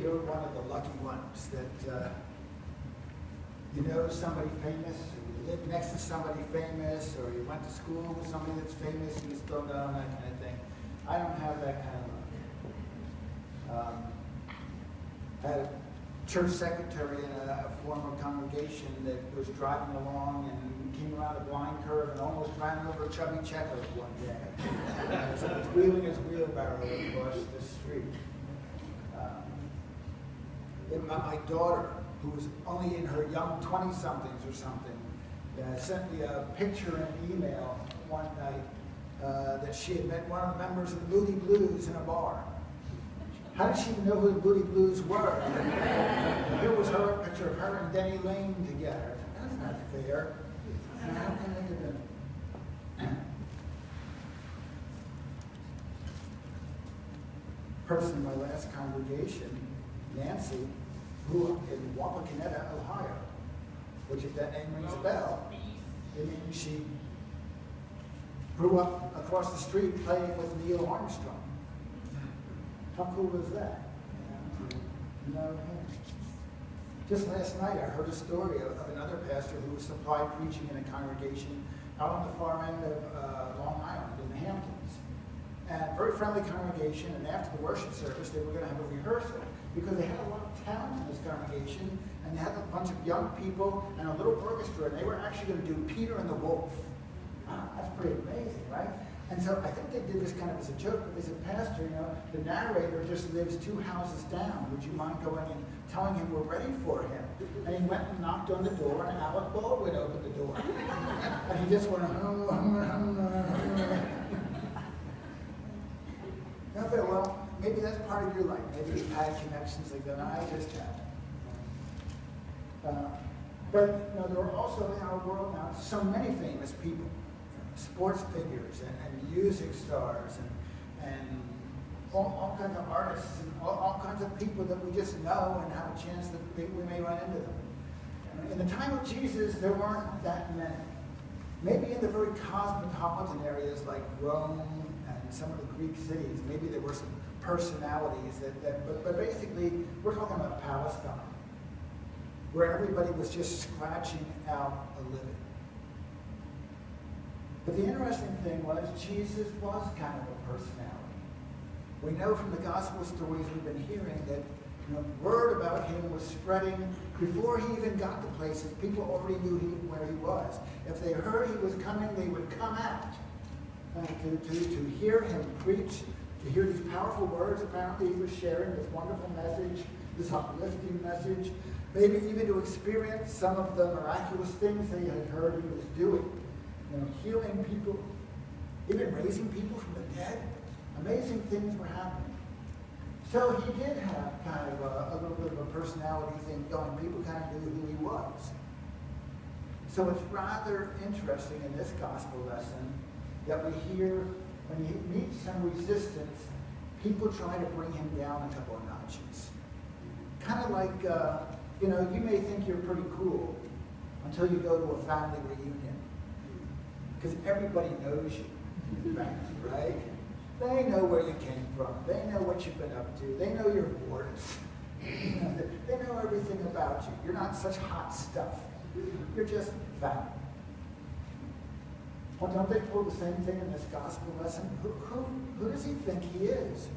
you're one of the lucky ones that you know somebody famous, or you live next to somebody famous, or you went to school with somebody that's famous and you still know that kind of thing. I don't have that kind of luck. I had a church secretary in a former congregation that was driving along and came around a blind curve and almost ran over Chubby Checker one day. So he was wheeling his wheelbarrow across the street. My daughter, who was only in her young 20-somethings or something, sent me a picture and email one night that she had met one of the members of the Moody Blues in a bar. How did she even know who the Moody Blues were? Here was a picture of her and Denny Lane together. That's not fair. How can they do that? Person in my last congregation, Nancy, grew up in Wapakoneta, Ohio, which, if that name rings a bell, it means she grew up across the street playing with Neil Armstrong. How cool was that? You know him. Just last night, I heard a story of another pastor who was supply preaching in a congregation out on the far end of Long Island in the Hamptons. And a very friendly congregation, and after the worship service, they were going to have a rehearsal because they had a lot of talent in this congregation, and they had a bunch of young people and a little orchestra, and they were actually going to do Peter and the Wolf. Wow, that's pretty amazing, right? And so I think they did this kind of as a joke, but they said, Pastor, you know, the narrator just lives 2 houses down. Would you mind going and telling him we're ready for him? And he went and knocked on the door, and Alec Baldwin opened the door. And he just went, I thought, well, maybe that's part of your life. Maybe you've had connections like that. I just haven't. But you know, there are also in our world now so many famous people, sports figures and music stars and all kinds of artists and all kinds of people that we just know and have a chance that we may run into them. In the time of Jesus, there weren't that many. Maybe in the very cosmopolitan areas like Rome and some of the Greek cities, maybe there were some personalities but basically we're talking about Palestine, where everybody was just scratching out a living. But the interesting thing was Jesus was kind of a personality. We know from the gospel stories we've been hearing that word about him was spreading before he even got to places. People already knew where he was. If they heard he was coming, they would come out to hear him preach, to hear these powerful words. Apparently he was sharing this wonderful message, this uplifting message, maybe even to experience some of the miraculous things they had heard he was doing. Healing people, even raising people from the dead. Amazing things were happening. So he did have kind of a little bit of a personality thing going. People kind of knew who he was. So it's rather interesting in this gospel lesson that we hear when he meets some resistance, people try to bring him down a couple of notches. Kind of like, you may think you're pretty cool until you go to a family reunion. Because everybody knows you, right? They know where you came from. They know what you've been up to. They know your warts. They know everything about you. You're not such hot stuff. You're just family. Well, don't they pull the same thing in this gospel lesson? Who does he think he is?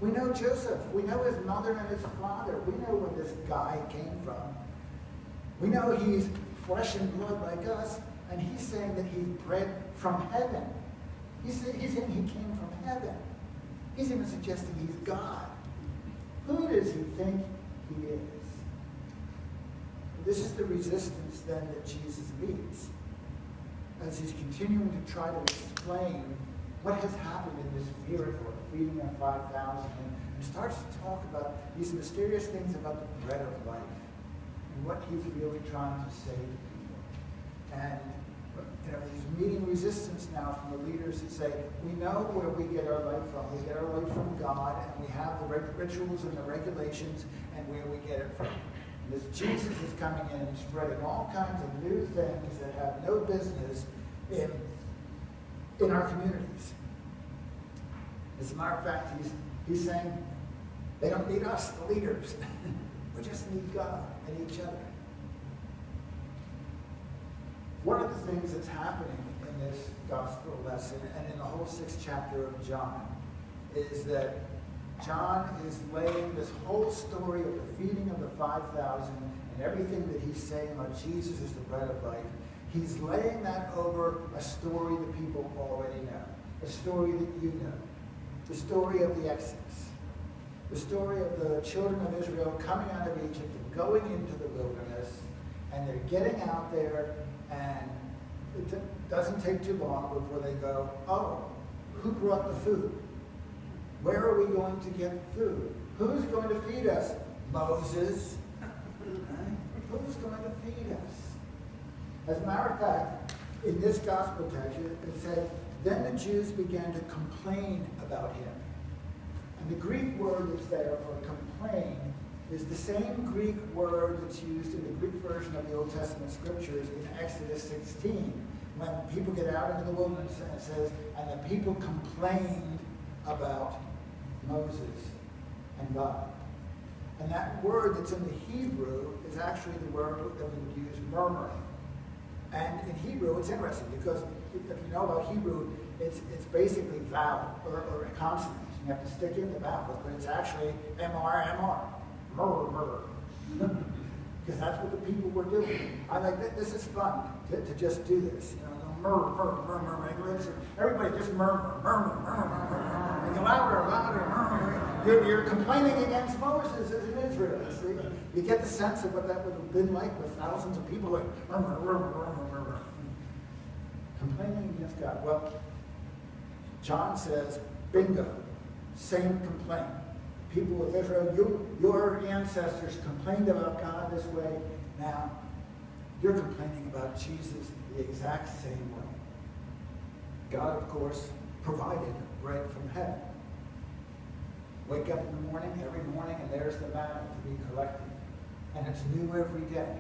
We know Joseph. We know his mother and his father. We know where this guy came from. We know he's flesh and blood like us. And he's saying that he's bred from heaven. He's saying he came from heaven. He's even suggesting he's God. Who does he think he is? This is the resistance then that Jesus meets as he's continuing to try to explain what has happened in this miracle of feeding of 5,000 and starts to talk about these mysterious things about the bread of life and what he's really trying to say to people. And he's meeting resistance now from the leaders that say, we know where we get our life from. We get our life from God, and we have the rituals and the regulations and where we get it from. And as Jesus is coming in and spreading all kinds of new things that have no business in our communities. As a matter of fact, he's saying, They don't need us, the leaders. We just need God and each other. One of the things that's happening in this gospel lesson and in the whole 6th chapter of John is that John is laying this whole story of the feeding of the 5,000 and everything that he's saying about Jesus is the bread of life. He's laying that over a story that people already know, a story that you know, the story of the Exodus, the story of the children of Israel coming out of Egypt and going into the wilderness, and they're getting out there, and it doesn't take too long before they go, oh, who brought the food? Where are we going to get food? Who's going to feed us? Moses. Right? Who's going to feed us? As a matter of fact, in this gospel text, it said, then the Jews began to complain about him. And the Greek word that's there for complain is the same Greek word that's used in the Greek version of the Old Testament scriptures in Exodus 16. When people get out into the wilderness, and it says, and the people complained about Moses and God. And that word that's in the Hebrew is actually the word that we would use, murmuring. And in Hebrew, it's interesting because if you know about Hebrew, it's basically vowel or a consonant. You have to stick in the vowels, but it's actually M-R-M-R. Murmur, murmur. Because that's what the people were doing. I like this is fun to just do this. You know, murmur, murmur, murmur, murmur. Everybody just murmur, murmur, murmur, murmur. And louder, louder, murmur. You're complaining against Moses as in Israel. See? You get the sense of what that would have been like with thousands of people like murmur, murmur, murmur, murmur. Complaining against God. Well, John says, bingo, same complaint. People of Israel, your ancestors complained about God this way. Now, you're complaining about Jesus the exact same way. God, of course, provided bread from heaven. Wake up in the morning, every morning, and there's the manna to be collected. And it's new every day.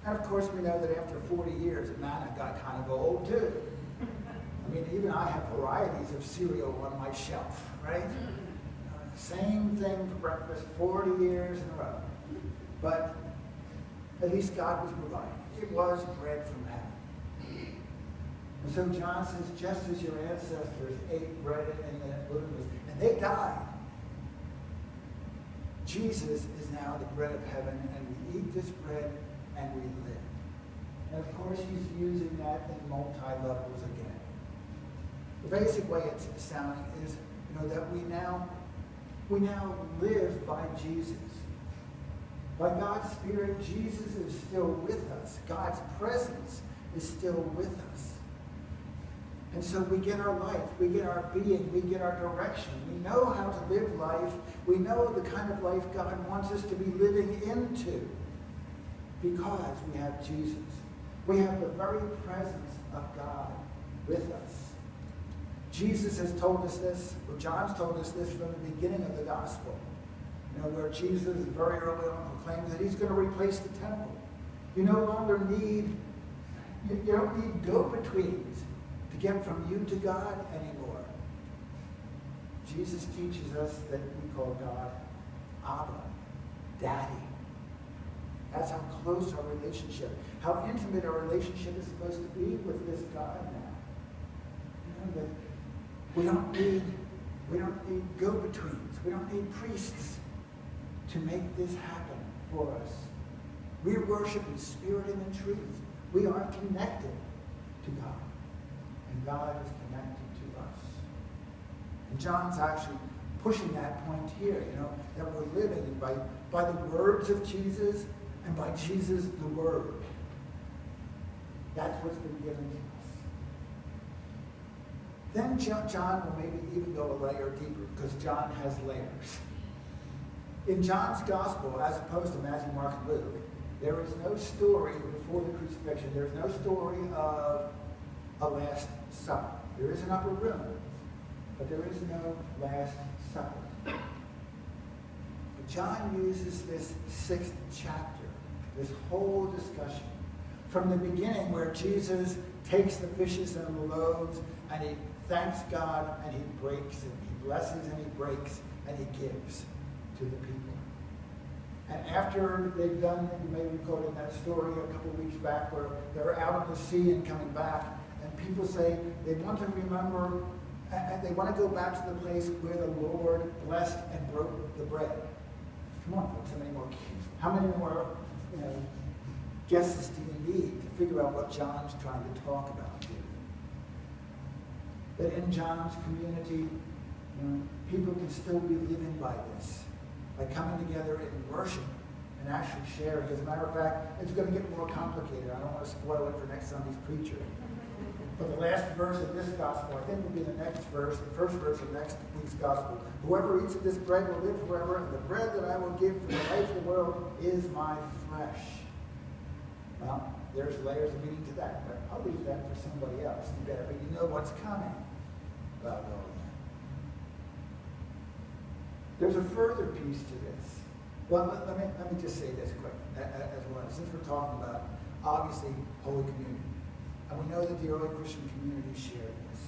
And of course, we know that after 40 years, manna got kind of old too. I mean, even I have varieties of cereal on my shelf, right? Same thing for breakfast, 40 years in a row. But at least God was providing. It was bread from heaven. And so John says, just as your ancestors ate bread in the wilderness, and they died, Jesus is now the bread of heaven, and we eat this bread and we live. And of course, he's using that in multi-levels again. The basic way it's sounding is, that we now live by Jesus. By God's Spirit, Jesus is still with us. God's presence is still with us. And so we get our life, we get our being, we get our direction. We know how to live life. We know the kind of life God wants us to be living into because we have Jesus. We have the very presence of God with us. Jesus has told us this, or John's told us this from the beginning of the gospel. Where Jesus very early on proclaims that he's going to replace the temple. You no longer need, you don't need go-betweens to get from you to God anymore. Jesus teaches us that we call God Abba, Daddy. That's how close our relationship, how intimate our relationship is supposed to be with this God now. That we don't need go-betweens. We don't need priests to make this happen for us. We worship in spirit and in truth. We are connected to God. And God is connected to us. And John's actually pushing that point here, that we're living by the words of Jesus and by Jesus the Word. That's what's been given to us. Then John will maybe even go a layer deeper because John has layers. In John's gospel, as opposed to Matthew, Mark, and Luke, there is no story before the crucifixion. There's no story of a Last Supper. There is an upper room, but there is no Last Supper. But John uses this 6th chapter, this whole discussion, from the beginning where Jesus takes the fishes and the loaves, and he thanks God, and he breaks, and he blesses, and he breaks, and he gives. to the people. And after they've done, you may recall in that story a couple of weeks back where they're out on the sea and coming back, and people say they want to remember, and they want to go back to the place where the Lord blessed and broke the bread. Come on, folks, how many more guesses do you need to figure out what John's trying to talk about here? That in John's community, people can still be living by this, by coming together in worship and actually sharing. As a matter of fact, it's going to get more complicated. I don't want to spoil it for next Sunday's preacher. But the last verse of this gospel, I think, will be the next verse, the first verse of next week's gospel. Whoever eats of this bread will live forever, and the bread that I will give for the life of the world is my flesh. Well, there's layers of meaning to that, but I'll leave that for somebody else. But you know what's coming about all that. There's a further piece to this. Well, let me just say this quick as well. Since we're talking about, obviously, Holy Communion. And we know that the early Christian community shared this.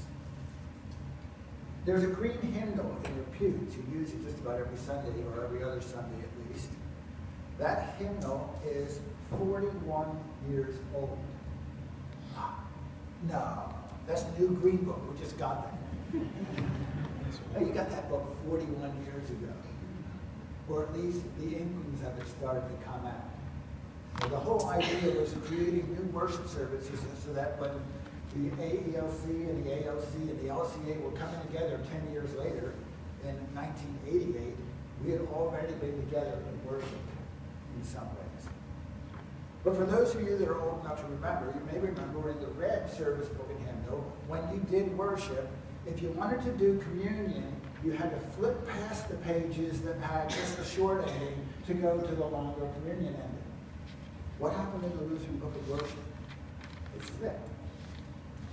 There's a green hymnal in your pews. You use it just about every Sunday, or every other Sunday at least. That hymnal is 41 years old. No, that's the new green book. We just got that. Oh, you got that book 41 years ago. Or at least the inklings of it started to come out. Well, the whole idea was creating new worship services so that when the AELC and the ALC and the LCA were coming together 10 years later, in 1988, we had already been together in worship in some ways. But for those of you that are old enough to remember, you may remember in the red service book and hymnal, when you did worship, if you wanted to do communion, you had to flip past the pages that had just the short ending to go to the longer communion ending. What happened in the Lutheran Book of Worship? It's flipped.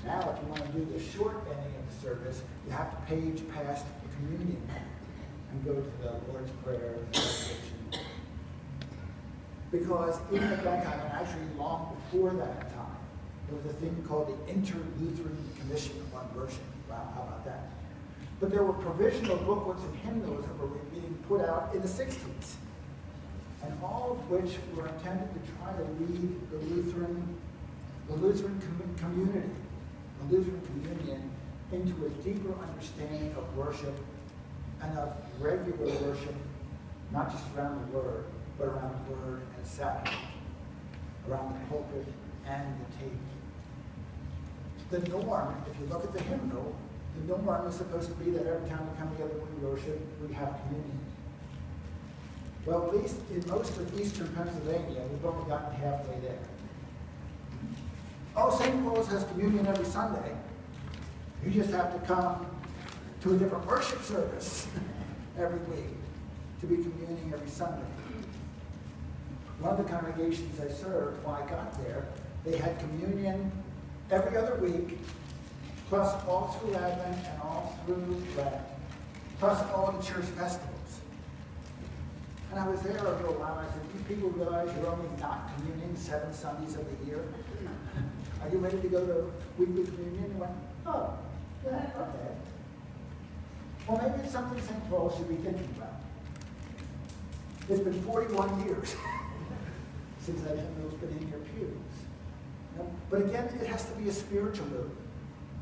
Now, if you want to do the short ending of the service, you have to page past the communion and go to the Lord's Prayer and benediction. Because even at that time, and actually long before that time, there was a thing called the Inter-Lutheran Commission on Worship. Wow, how about that? But there were provisional booklets and hymnals that were being put out in the 60s. And all of which were intended to try to lead the Lutheran community, the Lutheran communion, into a deeper understanding of worship and of regular worship, not just around the Word, but around the Word and sacrament, around the pulpit and the table. The norm, if you look at the hymnal, the norm is supposed to be that every time we come together we worship, we have communion. Well, at least in most of eastern Pennsylvania, we've only gotten halfway there. Oh, St. Paul's has communion every Sunday. You just have to come to a different worship service every week to be communing every Sunday. One of the congregations I served, when I got there, they had communion every other week, plus all through Advent and all through Lent, plus all the church festivals. And I was there after a while, and I said, "Do people realize you're only not communing 7 Sundays of the year? Are you ready to go to weekly communion?" And I went, "Oh, yeah, okay." Well, maybe it's something St. Paul should be thinking about. It's been 41 years since that hymnal's been in your pews. But again, it has to be a spiritual move.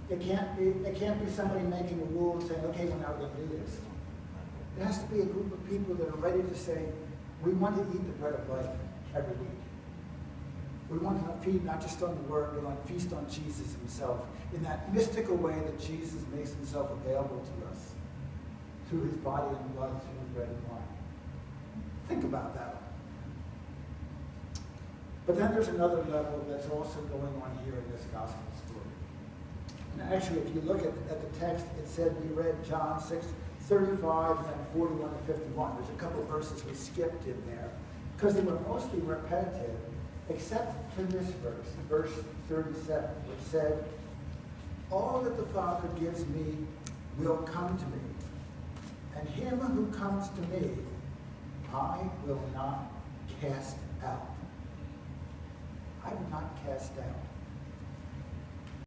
It can't be somebody making a rule and saying, "Okay, well, now we're going to do this." It has to be a group of people that are ready to say, "We want to eat the bread of life every week. We want to feed not just on the Word, but on feast on Jesus himself in that mystical way that Jesus makes himself available to us through his body and blood, through bread and wine." Think about that one. But then there's another level that's also going on here in this gospel story. And actually, if you look at the text, it said we read John 6:35 and then 41 to 51. There's a couple of verses we skipped in there because they were mostly repetitive, except for this verse 37, which said, "All that the Father gives me will come to me, and him who comes to me, I will not cast out." I will not cast out.